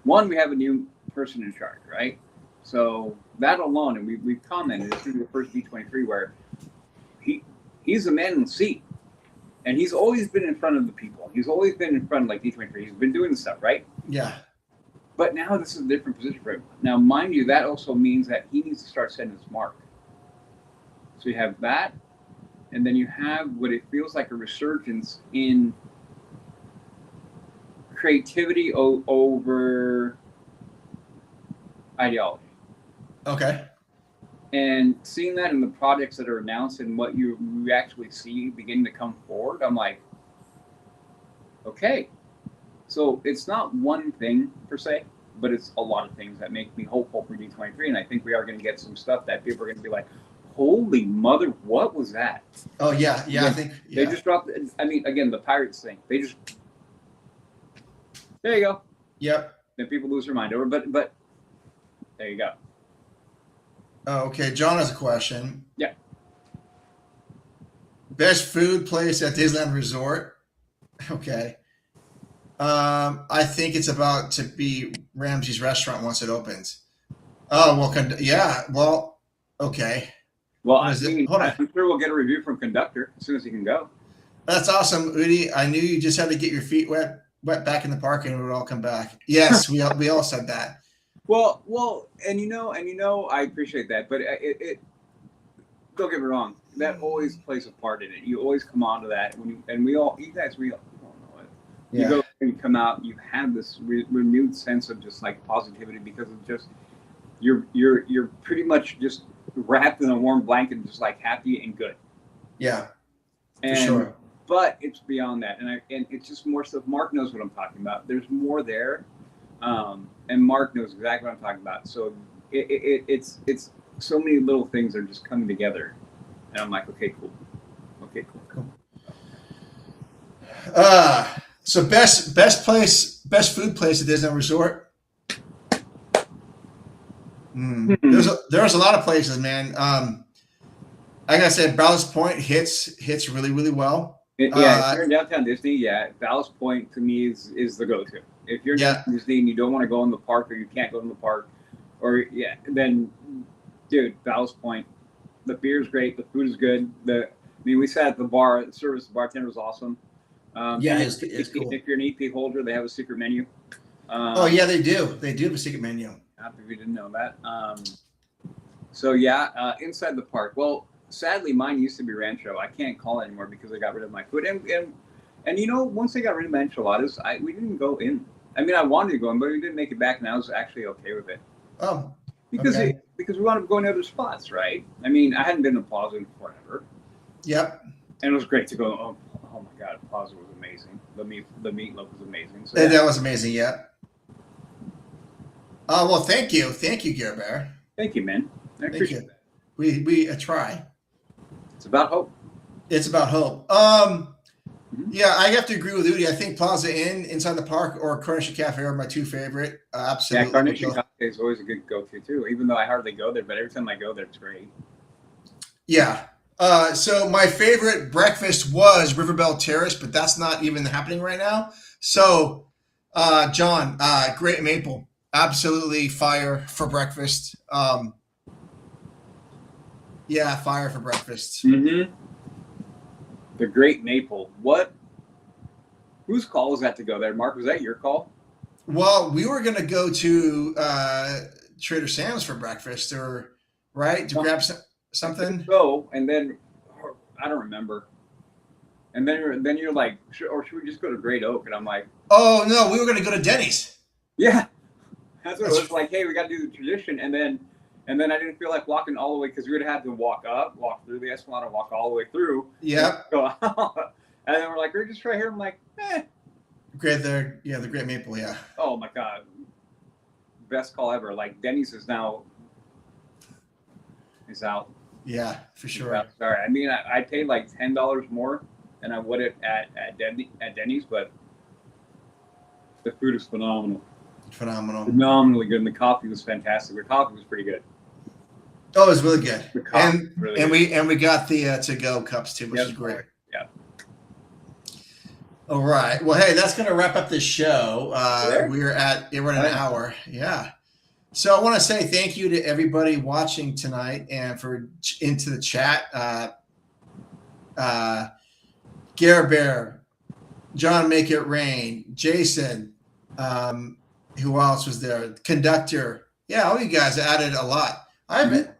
One, we have a new person in charge, right? So that alone, and we've commented, it's through the first D23 where he's the man in the seat, and he's always been in front of the people. He's always been in front of like D23. He's been doing the stuff, right? Yeah. But now this is a different position for him. Now, mind you, that also means that he needs to start setting his mark. So you have that, and then you have what it feels like a resurgence in creativity over ideology. Okay. And seeing that in the projects that are announced and what you actually see beginning to come forward, I'm like, okay. So it's not one thing per se, but it's a lot of things that make me hopeful for D23. And I think we are going to get some stuff that people are going to be like, holy mother, what was that? Oh, yeah. Yeah, I think. Yeah. They just dropped, I mean, again, the Pirates thing. They just, there you go. Yep. Then people lose their mind over, but there you go. Oh, okay. John has a question. Yeah. Best food place at Disneyland Resort? Okay. I think it's about to be Ramsey's Restaurant once it opens. Oh, well, yeah. Well, okay. Well, I'm sure we'll get a review from Conductor as soon as he can go. That's awesome, Udi. I knew you just had to get your feet wet back in the park, and it would all come back. Yes, we all said that. Well, and I appreciate that, but it don't get me wrong, that always plays a part in it. You always come onto that you all know it. Yeah. You go and you come out, you have this renewed sense of just like positivity because of just you're pretty much just wrapped in a warm blanket, just like happy and good. Yeah, and, for sure. But it's beyond that, and it's just more stuff. Mark knows what I'm talking about. There's more there, and Mark knows exactly what I'm talking about. So it's so many little things are just coming together, and I'm like, okay, cool. So best food place at Disneyland Resort. There's a lot of places, man. I gotta say, Ballast Point hits really, really well. If you're in downtown Disney, Ballast Point to me is the go-to. If you're in downtown Disney and you don't want to go in the park, or you can't go in the park, then dude, Ballast Point. The beer's great, the food is good. We sat at the bar. The service, the bartender was awesome. It's cool. If you're an EP holder, they have a secret menu. They do. They do have a secret menu. If you didn't know that. Inside the park. Well, sadly, mine used to be Rancho. I can't call it anymore because they got rid of my food. And once they got rid of my enchiladas, we didn't go in. I mean, I wanted to go in, but we didn't make it back, and I was actually okay with it. Oh. Because we wound up going to other spots, right? I mean, I hadn't been to Plaza in forever. Yep. And it was great to go. Oh my God, Plaza was amazing. The meatloaf was amazing. So, that was amazing. Yeah. Well, thank you, Gear Bear. Thank you, man. I appreciate that. We try. It's about hope. Yeah, I have to agree with Udi. I think Plaza Inn inside the park or Carnation Cafe are my two favorite. Absolutely. Yeah, Carnation Cafe is always a good go-to too. Even though I hardly go there, but every time I go there, it's great. Yeah. So my favorite breakfast was Riverbell Terrace, but that's not even happening right now. So, John, Great Maple, absolutely fire for breakfast. Fire for breakfast. Mm-hmm. The Great Maple. What? Whose call was that to go there? Mark, was that your call? Well, we were going to go to Trader Sam's for breakfast, to grab something. So, and then I don't remember. And then you're like, should we just go to Great Oak? And I'm like, oh no, we were going to go to Denny's. Yeah, that's what it was like. Hey, we got to do the tradition, and then I didn't feel like walking all the way because we would have had to walk through the Esplanade, and walk all the way through. Yeah. And then we're like, we're just right here. I'm like, Great there, the Great Maple, yeah. Oh my God, best call ever. Like Denny's is out. Yeah, for sure. Sorry, I mean I paid like $10 more than I would at Denny's, but the food is phenomenal. Phenomenally good, and the coffee was fantastic. The coffee was pretty good. Oh, it was really good. And we got the to-go cups too, which is great. Yeah. All right. Well, hey, that's going to wrap up this show. We're at an hour. Yeah. So I want to say thank you to everybody watching tonight and for into the chat. Gare Bear, John Make It Rain, Jason. Who else was there? Conductor. Yeah, all you guys added a lot. I haven't.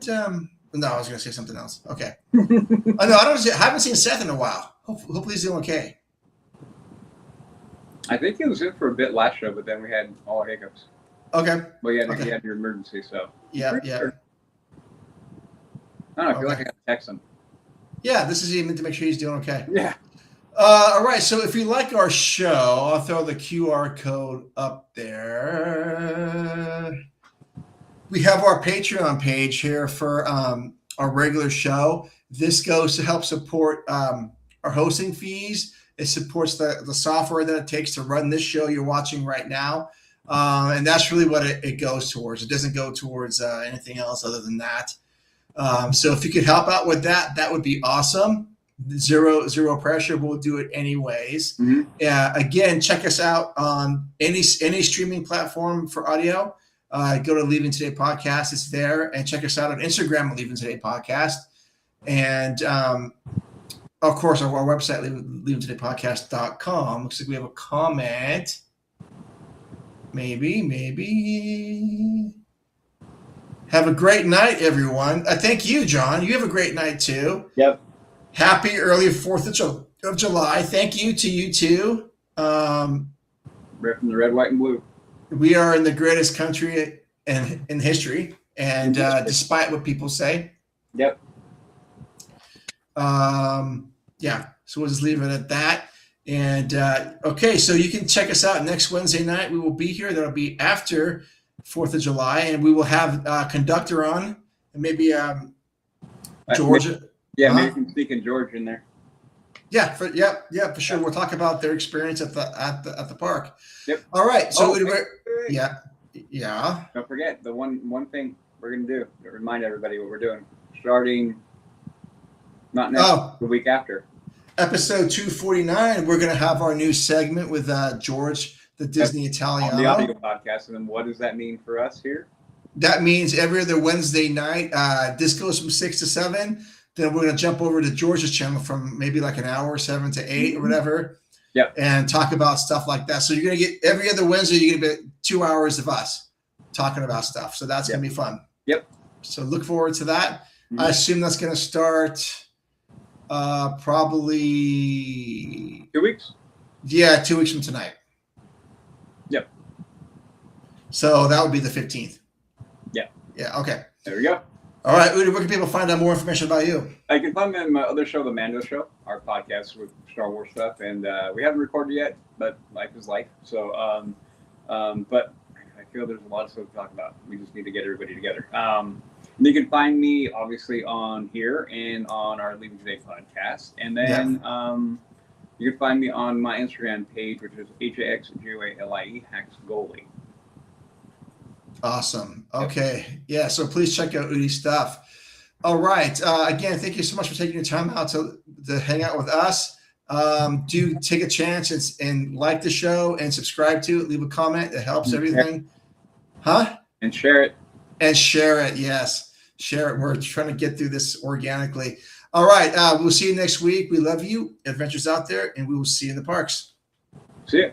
No, I was going to say something else. Okay. I haven't seen Seth in a while. Hopefully he's doing okay. I think he was in for a bit last show, but then we had all hiccups. Okay. Well, he had your emergency, so. Yeah. Sure. I don't know. I feel like I got to text him. Yeah, this is even to make sure he's doing okay. Yeah. All right. So if you like our show, I'll throw the QR code up there. We have our Patreon page here for our regular show. This goes to help support our hosting fees. It supports the software that it takes to run this show you're watching right now. And that's really what it goes towards. It doesn't go towards anything else other than that. So if you could help out with that, that would be awesome. Zero pressure. We'll do it anyways. Mm-hmm. Again, check us out on any streaming platform for audio. go to Leaving Today Podcast. It's there. And check us out on Instagram at Leaving Today Podcast. And, of course, our website, leavingtodaypodcast.com. Looks like we have a comment. Maybe. Have a great night, everyone. Thank you, John. You have a great night, too. Yep. Happy early 4th of July. Thank you to you, too. Right from the red, white, and blue. We are in the greatest country in history, and despite what people say. Yep. Yeah, so we'll just leave it at that. And okay, so you can check us out next Wednesday night. We will be here. That'll be after 4th of July, and we will have Conductor on, and maybe George. Maybe you can sneak in George in there. Yeah, for sure. We'll talk about their experience at the park. Yep. All right. So wait. Yeah. Don't forget the one thing we're gonna do to remind everybody what we're doing. Starting not next, the week after. Episode 249, we're gonna have our new segment with George, the Disney Italiano. On the audio podcast. And then what does that mean for us here? That means every other Wednesday night, this goes from 6 to 7. Then we're going to jump over to George's channel from maybe like an hour, 7 to 8 or whatever. Yep. And talk about stuff like that. So you're going to get every other Wednesday, you're going to get 2 hours of us talking about stuff. So that's going to be fun. Yep. So look forward to that. I assume that's going to start probably 2 weeks. Yeah, 2 weeks from tonight. Yep. So that would be the 15th. Yeah. Yeah. Okay. There we go. All right, Udi, where can people find out more information about you? I can find me on my other show, The Mando Show, our podcast with Star Wars stuff, and we haven't recorded yet, but life is life. So, but I feel there's a lot of stuff to talk about. We just need to get everybody together. And you can find me obviously on here and on our Leaving Today podcast, and then you can find me on my Instagram page, which is HAXGOALIE, Hacks Goalie. Awesome. Okay. Yeah. So please check out Udi's stuff. All right. Again, thank you so much for taking your time out to hang out with us. Do take a chance and like the show and subscribe to it. Leave a comment. It helps everything. Huh? And share it. And share it. Yes. Share it. We're trying to get through this organically. All right. We'll see you next week. We love you. Adventures out there, and we will see you in the parks. See ya.